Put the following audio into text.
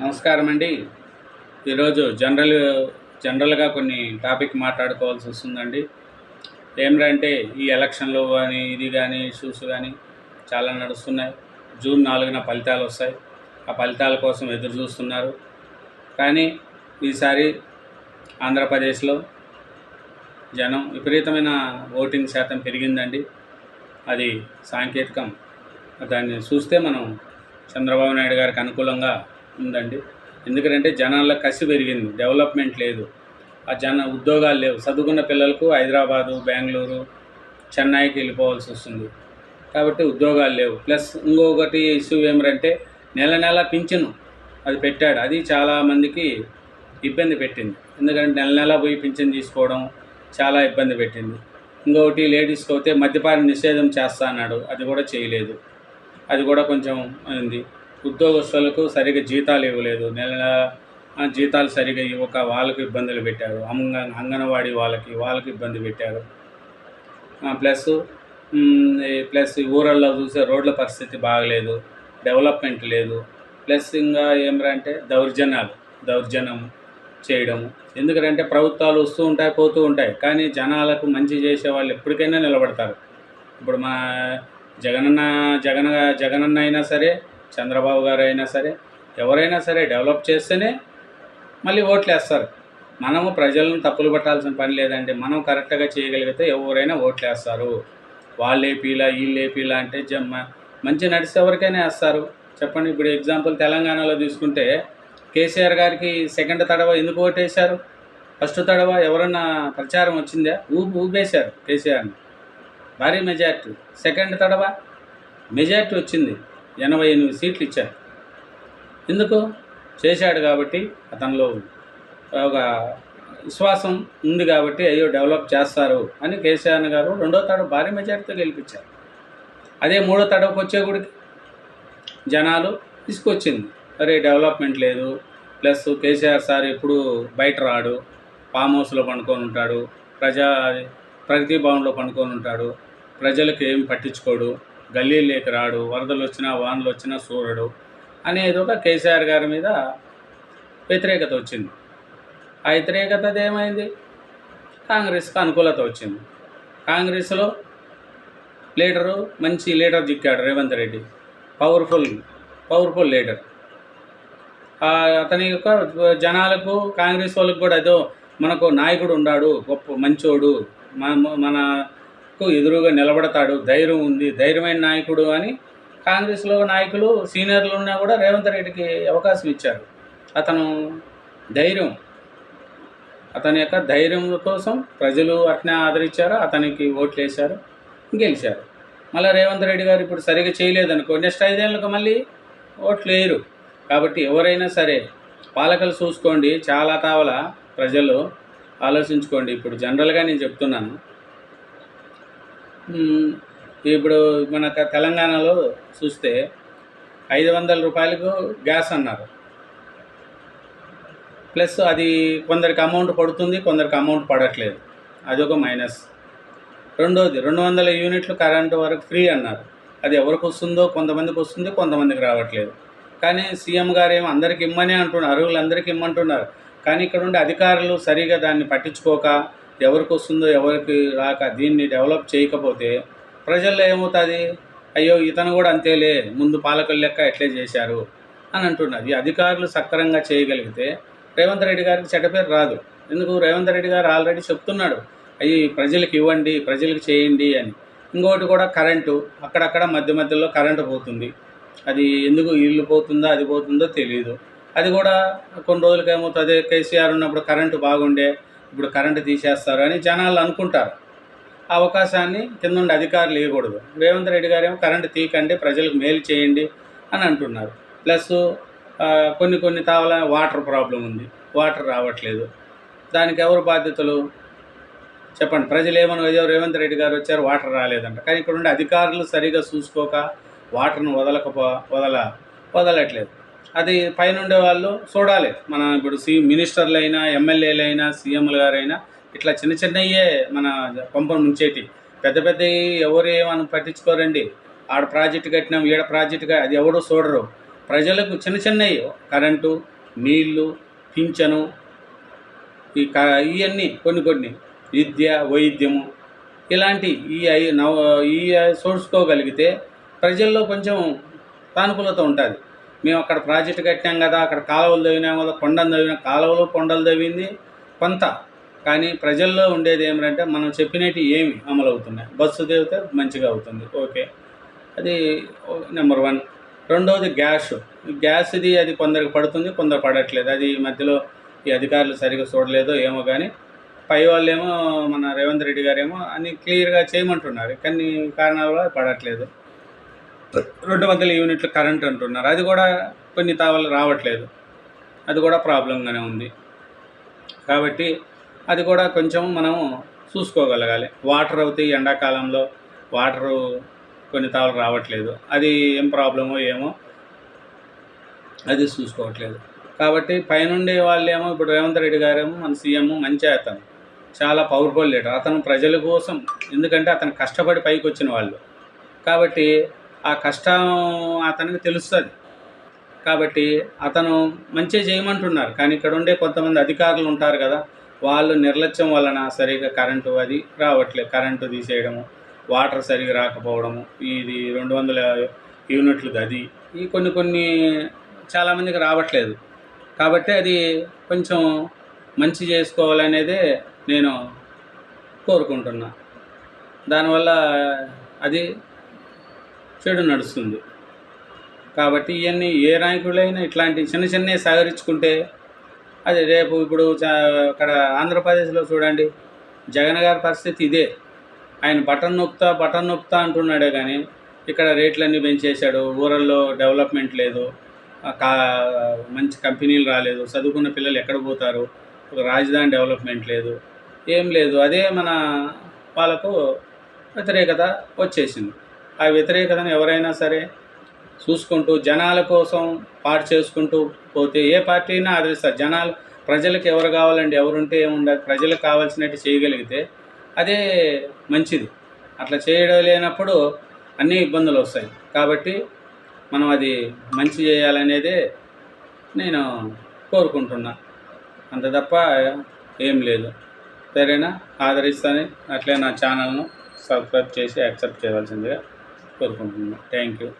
నమస్కారం అండి. ఈరోజు జనరల్గా కొన్ని టాపిక్ మాట్లాడుకోవాల్సి వస్తుందండి. ఏమిటంటే ఈ ఎలక్షన్లు కానీ ఇది కానీ ఇష్యూస్ కానీ చాలా నడుస్తున్నాయి. జూన్ 4న ఫలితాలు వస్తాయి. ఆ ఫలితాల కోసం ఎదురు చూస్తున్నారు. కానీ ఈసారి ఆంధ్రప్రదేశ్లో జనం విపరీతమైన ఓటింగ్ శాతం పెరిగిందండి. అది సాంకేతికం. దాన్ని చూస్తే మనం చంద్రబాబు నాయుడు గారికి అనుకూలంగా ఉందండి. ఎందుకంటే జనాల్లో కసి పెరిగింది, డెవలప్మెంట్ లేదు. ఆ ఉద్యోగాలు లేవు. చదువుకున్న పిల్లలకు హైదరాబాదు, బెంగళూరు, చెన్నైకి వెళ్ళిపోవాల్సి వస్తుంది. కాబట్టి ఉద్యోగాలు లేవు. ప్లస్ ఇంకొకటి ఇష్యూ ఏమిటంటే నెల పింఛను అది పెట్టాడు. అది చాలామందికి ఇబ్బంది పెట్టింది. ఎందుకంటే నెల పోయి పింఛను తీసుకోవడం చాలా ఇబ్బంది పెట్టింది. ఇంకొకటి లేడీస్కి అయితే మద్యపాన నిషేధం చేస్తా అన్నాడు, అది కూడా చేయలేదు. అది కూడా కొంచెం ఉంది. ఉద్యోగస్తులకు సరిగ్గా జీతాలు ఇవ్వలేదు. నెల జీతాలు సరిగ్గా ఇవ్వక వాళ్ళకు ఇబ్బందులు పెట్టారు. అంగన్వాడీ వాళ్ళకి ఇబ్బంది పెట్టారు. ప్లస్ ఊరల్లో చూసే రోడ్ల పరిస్థితి బాగలేదు, డెవలప్మెంట్ లేదు. ప్లస్ ఇంకా ఏమిటంటే దౌర్జన్యం చేయడము. ఎందుకంటే ప్రభుత్వాలు వస్తూ ఉంటాయి, పోతూ ఉంటాయి, కానీ జనాలకు మంచి చేసే వాళ్ళు ఎప్పటికైనా నిలబడతారు. ఇప్పుడు మా జగనన్న అయినా సరే, చంద్రబాబు గారు అయినా సరే, ఎవరైనా సరే డెవలప్ చేస్తేనే మళ్ళీ ఓట్లు వేస్తారు. మనము ప్రజలను తప్పులు పట్టాల్సిన పని లేదండి. మనం కరెక్ట్గా చేయగలిగితే ఎవరైనా ఓట్లు వేస్తారు. వాళ్ళు ఏపీలా వీళ్ళు ఏపీలా అంటే మంచి నడిస్తే ఎవరికైనా వేస్తారు. చెప్పండి. ఇప్పుడు ఎగ్జాంపుల్ తెలంగాణలో తీసుకుంటే కేసీఆర్ గారికి సెకండ్ తడవ ఎందుకు ఓటేశారు? ఫస్ట్ తడవ ఎవరన్నా ప్రచారం వచ్చిందా? ఊపేశారు కేసీఆర్ని, భారీ మెజార్టీ. సెకండ్ తడవ మెజార్టీ వచ్చింది, 88 సీట్లు ఇచ్చారు. ఎందుకు? చేశాడు కాబట్టి, అతనిలో ఒక విశ్వాసం ఉంది కాబట్టి అయ్యో డెవలప్ చేస్తారు అని కేసీఆర్ గారు రెండో తడవ భారీ మెజార్టీతో గెలిపించారు. అదే మూడో తడవకు వచ్చేగుడికి జనాలు తీసుకొచ్చింది, అరే డెవలప్మెంట్ లేదు. ప్లస్ కేసీఆర్ సార్ ఎప్పుడు బయట రాడు, ఫామ్ హౌస్లో పండుకొని ఉంటాడు, ప్రగతి భవన్లో పండుకొని ఉంటాడు, ప్రజలకు ఏం పట్టించుకోడు, గల్లీలోకి రాడు, వరదలు వచ్చినా వానలు వచ్చినా చూడడు అనేది ఒక కేసీఆర్ గారి మీద వ్యతిరేకత వచ్చింది. ఆ వ్యతిరేకత ఏమైంది? కాంగ్రెస్కి అనుకూలత వచ్చింది. కాంగ్రెస్లో మంచి లీడర్ చిక్కాడు, రేవంత్ రెడ్డి. Powerful leader. అతని యొక్క జనాలకు, కాంగ్రెస్ వాళ్ళకు కూడా ఏదో మనకు నాయకుడు ఉన్నాడు, గొప్ప మంచోడు, మనకు ఎదురుగా నిలబడతాడు, ధైర్యం ఉంది, ధైర్యమైన నాయకుడు అని కాంగ్రెస్లో నాయకులు సీనియర్లు ఉన్నా కూడా రేవంత్ రెడ్డికి అవకాశం ఇచ్చారు. అతని యొక్క ధైర్యం కోసం ప్రజలు అట్నే ఆదరించారు, అతనికి ఓట్లు వేశారు, గెలిచారు. మళ్ళీ రేవంత్ రెడ్డి గారు ఇప్పుడు సరిగ్గా చేయలేదనుకో, నెక్స్ట్ 5 ఏళ్ళకు మళ్ళీ ఓట్లు వేయరు. కాబట్టి ఎవరైనా సరే పాలకులు చూసుకోండి, చాలా తావల ప్రజలు ఆలోచించుకోండి. ఇప్పుడు జనరల్గా నేను చెప్తున్నాను. ఇప్పుడు మన తెలంగాణలో చూస్తే 500 రూపాయలకు గ్యాస్ అన్నారు. ప్లస్ అది కొందరికి అమౌంట్ పడుతుంది, కొందరికి అమౌంట్ పడట్లేదు, అదొక మైనస్. రెండోది 200 యూనిట్లు కరెంటు వరకు ఫ్రీ అన్నారు. అది ఎవరికి వస్తుందో కొంతమందికి వస్తుంది, కొంతమందికి రావట్లేదు. కానీ సీఎం గారు ఏమో అందరికి ఇమ్మని అంటున్నారు, అర్హులందరికీ ఇమ్మంటున్నారు. కానీ ఇక్కడ ఉండే అధికారులు సరిగా దాన్ని పట్టించుకోక, ఎవరికి వస్తుందో ఎవరికి రాక, దీన్ని డెవలప్ చేయకపోతే ప్రజల్లో ఏమవుతుంది? అయ్యో ఇతను కూడా అంతేలే, ముందు పాలకుల లెక్క ఎట్లే చేశారు అని అంటున్నారు. ఈ అధికారులు సక్రమంగా చేయగలిగితే రేవంత్ రెడ్డి గారికి చెడ్డ పేరు రాదు. ఎందుకు? రేవంత్ రెడ్డి గారు ఆల్రెడీ చెప్తున్నాడు, అయ్యి ప్రజలకు ఇవ్వండి, ప్రజలకు చేయండి అని. ఇంకోటి కూడా కరెంటు, అక్కడక్కడ మధ్యలో కరెంటు పోతుంది. అది ఎందుకు ఇల్లు పోతుందో అది పోతుందో తెలియదు. అది కూడా కొన్ని రోజులకి ఏమవుతుంది, కేసీఆర్ ఉన్నప్పుడు కరెంటు బాగుండే, ఇప్పుడు కరెంటు తీసేస్తారు అని జనాలు అనుకుంటారు. ఆ అవకాశాన్ని కింద ఉండే అధికారులు ఇవ్వకూడదు. రేవంత్ రెడ్డి గారు ఏమో కరెంటు తీయకండి, ప్రజలకు మేలు చేయండి అని అంటున్నారు. ప్లస్ కొన్ని తావల వాటర్ ప్రాబ్లం ఉంది, వాటర్ రావట్లేదు. దానికి ఎవరు బాధ్యతలు చెప్పండి? ప్రజలు ఏమని, రేవంత్ రెడ్డి గారు వచ్చారు, వాటర్ రాలేదంట. కానీ ఇక్కడ ఉండే అధికారులు సరిగా చూసుకోక వాటర్ను వదలట్లేదు. అది పైన ఉండే వాళ్ళు చూడాలి. మన ఇప్పుడు మినిస్టర్లు అయినా, ఎమ్మెల్యేలు అయినా, సీఎంలు గారైనా ఇట్లా చిన్నయే మన పంపను ముంచేటి, పెద్దవి ఎవరు ఏమని పట్టించుకోరండి. ఆడ ప్రాజెక్టు కట్టినాం, ఈడ ప్రాజెక్టుగా, అది ఎవరు చూడరు. ప్రజలకు చిన్నవి కరెంటు, నీళ్లు, పింఛను, ఇవన్నీ కొన్ని విద్య, వైద్యము ఇలాంటి ఈ చూసుకోగలిగితే ప్రజల్లో కొంచెం సానుకూలత ఉంటుంది. మేము అక్కడ ప్రాజెక్టు కట్టినాం కదా, అక్కడ కాలువలు తవ్వినాం కదా, కొండలు తవ్వినాం, కాలువలు కొండలు తవ్వింది కొంత, కానీ ప్రజల్లో ఉండేది ఏమిటంటే మనం చెప్పినట్టు ఏమి అమలు అవుతున్నాయి. బస్సు తవ్వితే మంచిగా అవుతుంది, ఓకే, అది నెంబర్ 1. రెండవది గ్యాస్ది అది కొందరికి పడుతుంది, కొందరు పడట్లేదు. అది మధ్యలో ఈ అధికారులు సరిగ్గా చూడలేదో ఏమో, కానీ పై వాళ్ళేమో మన రేవంత్ రెడ్డి గారేమో అన్ని క్లియర్గా చేయమంటున్నారు, కానీ కారణాల వల్ల పడట్లేదు. 200 యూనిట్ల కరెంట్ అంటున్నారు, అది కూడా కొన్ని తావలు రావట్లేదు, అది కూడా ప్రాబ్లంగానే ఉంది. కాబట్టి అది కూడా కొంచెం మనం చూసుకోగలగాలి. వాటర్ అవుతాయి, ఎండాకాలంలో వాటరు కొన్ని తావలు రావట్లేదు, అది ఏం ప్రాబ్లమో ఏమో అది చూసుకోవట్లేదు. కాబట్టి పైనుండే వాళ్ళేమో ఇప్పుడు రేవంత్ రెడ్డి గారేమో మన సీఎం మంచి అతను, చాలా పవర్ఫుల్ లీడర్ అతను, ప్రజల కోసం, ఎందుకంటే అతను కష్టపడి పైకి వచ్చిన వాళ్ళు కాబట్టి ఆ కష్టం అతనికి తెలుస్తుంది. కాబట్టి అతను మంచిగా చేయమంటున్నారు, కానీ ఇక్కడ ఉండే కొంతమంది అధికారులు ఉంటారు కదా, వాళ్ళు నిర్లక్ష్యం వలన సరిగా కరెంటు అది రావట్లేదు, కరెంటు తీసేయడము, వాటర్ సరిగా రాకపోవడము, ఇది 200 యూనిట్లది అది ఈ కొన్ని చాలామందికి రావట్లేదు. కాబట్టి అది కొంచెం మంచి చేసుకోవాలనేదే నేను కోరుకుంటున్నా. దానివల్ల అది చెడు నడుస్తుంది. కాబట్టి ఇవన్నీ ఏ నాయకులైనా ఇట్లాంటి చిన్నవి సహకరించుకుంటే అది రేపు ఇప్పుడు అక్కడ ఆంధ్రప్రదేశ్లో చూడండి, జగన్ గారి పరిస్థితి ఇదే. ఆయన బటన్ నొక్కుతా అంటున్నాడే కానీ ఇక్కడ రేట్లన్నీ పెంచేశాడు, ఊరల్లో డెవలప్మెంట్ లేదు, మంచి కంపెనీలు రాలేదు, చదువుకున్న పిల్లలు ఎక్కడ పోతారు, ఒక రాజధాని డెవలప్మెంట్ లేదు, ఏం లేదు. అదే మన వాళ్ళకు వ్యతిరేకత వచ్చేసింది. ఆ వ్యతిరేకతను ఎవరైనా సరే చూసుకుంటూ జనాల కోసం పాటు చేసుకుంటూ పోతే ఏ పార్టీ అయినా ఆదరిస్తారు. ప్రజలకు ఎవరు కావాలండి, ఎవరుంటే ఏముండదు, ప్రజలకు కావాల్సినట్టు చేయగలిగితే అదే మంచిది. అట్లా చేయడం లేనప్పుడు అన్నీ ఇబ్బందులు వస్తాయి. కాబట్టి మనం అది మంచి చేయాలనేదే నేను కోరుకుంటున్నా, అంత తప్ప ఏం లేదు. సరేనా, ఆదరిస్తాను. అట్లే నా ఛానల్ను సబ్స్క్రైబ్ చేసి యాక్సెప్ట్ చేయవలసిందిగా కోరుకుంటున్నాను. Thank you.